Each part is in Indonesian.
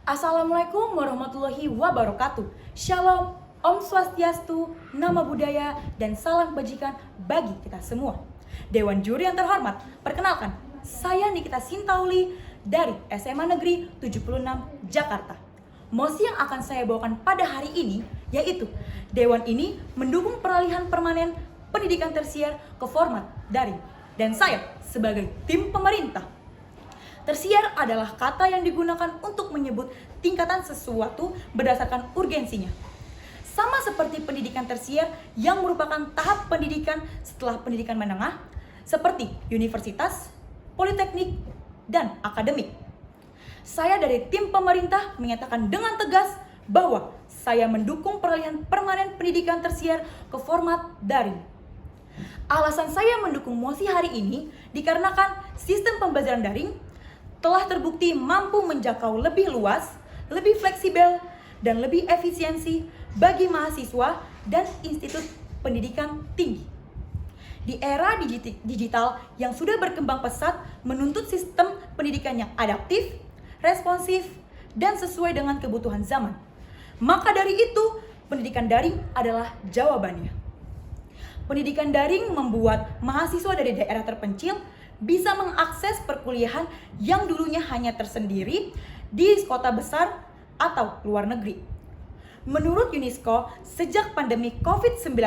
Assalamualaikum warahmatullahi wabarakatuh. Shalom, Om Swastiastu, Nama Budaya, dan salam kebajikan bagi kita semua. Dewan Juri yang terhormat, perkenalkan, saya Nikita Sintauli dari SMA Negeri 76 Jakarta. Mosi yang akan saya bawakan pada hari ini yaitu Dewan ini mendukung peralihan permanen pendidikan tersier ke format daring. Dan saya sebagai tim pemerintah. Tersier adalah kata yang digunakan untuk menyebut tingkatan sesuatu berdasarkan urgensinya. Sama seperti pendidikan tersier yang merupakan tahap pendidikan setelah pendidikan menengah, seperti universitas, politeknik, dan akademik. Saya dari tim pemerintah menyatakan dengan tegas bahwa saya mendukung peralihan permanen pendidikan tersier ke format daring. Alasan saya mendukung mosi hari ini dikarenakan sistem pembelajaran daring telah terbukti mampu menjangkau lebih luas, lebih fleksibel, dan lebih efisiensi bagi mahasiswa dan institut pendidikan tinggi. Di era digital yang sudah berkembang pesat menuntut sistem pendidikan yang adaptif, responsif, dan sesuai dengan kebutuhan zaman. Maka dari itu, pendidikan daring adalah jawabannya. Pendidikan daring membuat mahasiswa dari daerah terpencil bisa mengakses perkuliahan yang dulunya hanya tersendiri di kota besar atau luar negeri. Menurut UNESCO, sejak pandemi COVID-19,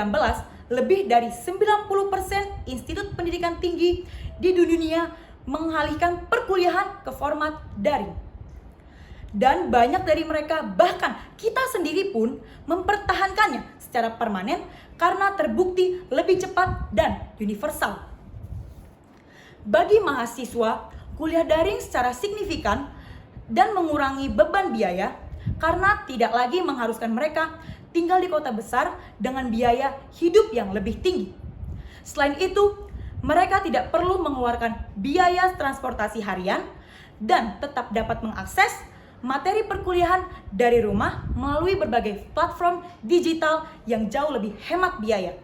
lebih dari 90% institut pendidikan tinggi di dunia mengalihkan perkuliahan ke format daring. Dan banyak dari mereka, bahkan kita sendiri pun mempertahankannya secara permanen karena terbukti lebih cepat dan universal. Bagi mahasiswa, kuliah daring secara signifikan dan mengurangi beban biaya karena tidak lagi mengharuskan mereka tinggal di kota besar dengan biaya hidup yang lebih tinggi. Selain itu, mereka tidak perlu mengeluarkan biaya transportasi harian dan tetap dapat mengakses materi perkuliahan dari rumah melalui berbagai platform digital yang jauh lebih hemat biaya.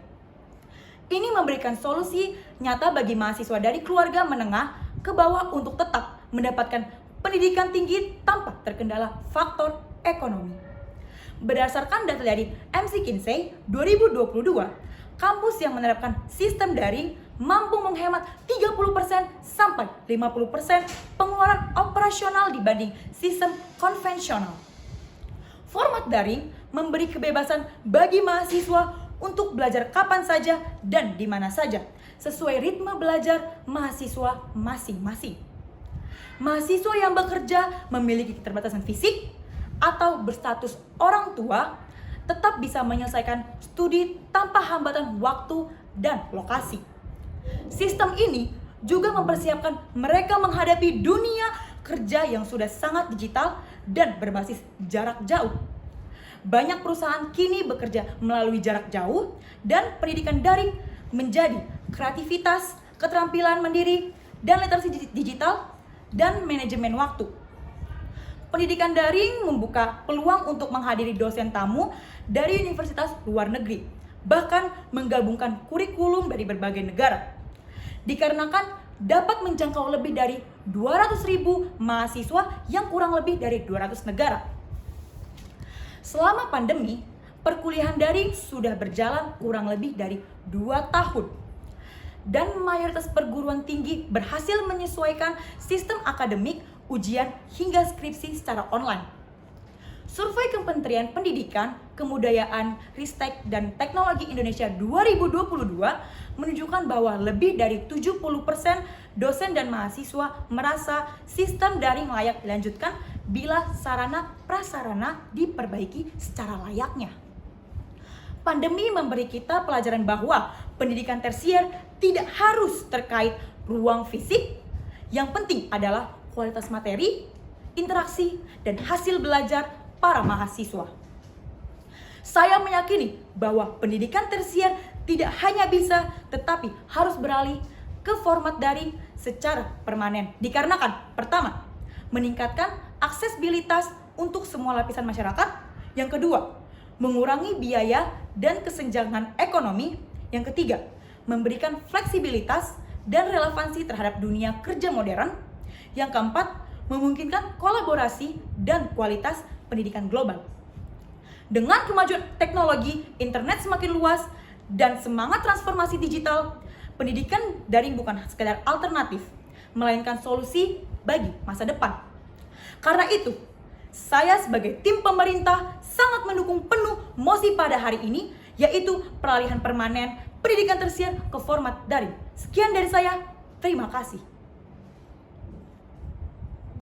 Ini memberikan solusi nyata bagi mahasiswa dari keluarga menengah ke bawah untuk tetap mendapatkan pendidikan tinggi tanpa terkendala faktor ekonomi. Berdasarkan data dari McKinsey 2022, kampus yang menerapkan sistem daring mampu menghemat 30% sampai 50% pengeluaran operasional dibanding sistem konvensional. Format daring memberi kebebasan bagi mahasiswa untuk belajar kapan saja dan di mana saja, sesuai ritme belajar mahasiswa masing-masing. Mahasiswa yang bekerja memiliki keterbatasan fisik atau berstatus orang tua tetap bisa menyelesaikan studi tanpa hambatan waktu dan lokasi. Sistem ini juga mempersiapkan mereka menghadapi dunia kerja yang sudah sangat digital dan berbasis jarak jauh. Banyak perusahaan kini bekerja melalui jarak jauh dan pendidikan daring menjadi kreativitas, keterampilan mandiri, dan literasi digital dan manajemen waktu. Pendidikan daring membuka peluang untuk menghadiri dosen tamu dari universitas luar negeri, bahkan menggabungkan kurikulum dari berbagai negara. Dikarenakan dapat menjangkau lebih dari 200.000 mahasiswa yang kurang lebih dari 200 negara. Selama pandemi, perkuliahan daring sudah berjalan kurang lebih dari 2 tahun. Dan mayoritas perguruan tinggi berhasil menyesuaikan sistem akademik, ujian, hingga skripsi secara online. Survei Kementerian Pendidikan, Kebudayaan, Ristek, dan Teknologi Indonesia 2022 menunjukkan bahwa lebih dari 70% dosen dan mahasiswa merasa sistem daring layak dilanjutkan bila sarana prasarana diperbaiki secara layaknya. Pandemi memberi kita pelajaran bahwa pendidikan tersier tidak harus terkait ruang fisik. Yang penting adalah kualitas materi, interaksi, dan hasil belajar para mahasiswa. Saya meyakini bahwa pendidikan tersier tidak hanya bisa tetapi harus beralih ke format daring secara permanen. Dikarenakan pertama, meningkatkan aksesibilitas untuk semua lapisan masyarakat. Yang kedua, mengurangi biaya dan kesenjangan ekonomi. Yang ketiga, memberikan fleksibilitas dan relevansi terhadap dunia kerja modern. Yang keempat, memungkinkan kolaborasi dan kualitas pendidikan global. Dengan kemajuan teknologi, internet semakin luas, dan semangat transformasi digital, pendidikan daring bukan sekedar alternatif, melainkan solusi bagi masa depan. Karena itu, saya sebagai tim pemerintah sangat mendukung penuh mosi pada hari ini, yaitu peralihan permanen pendidikan tersier ke format daring. Sekian dari saya, terima kasih.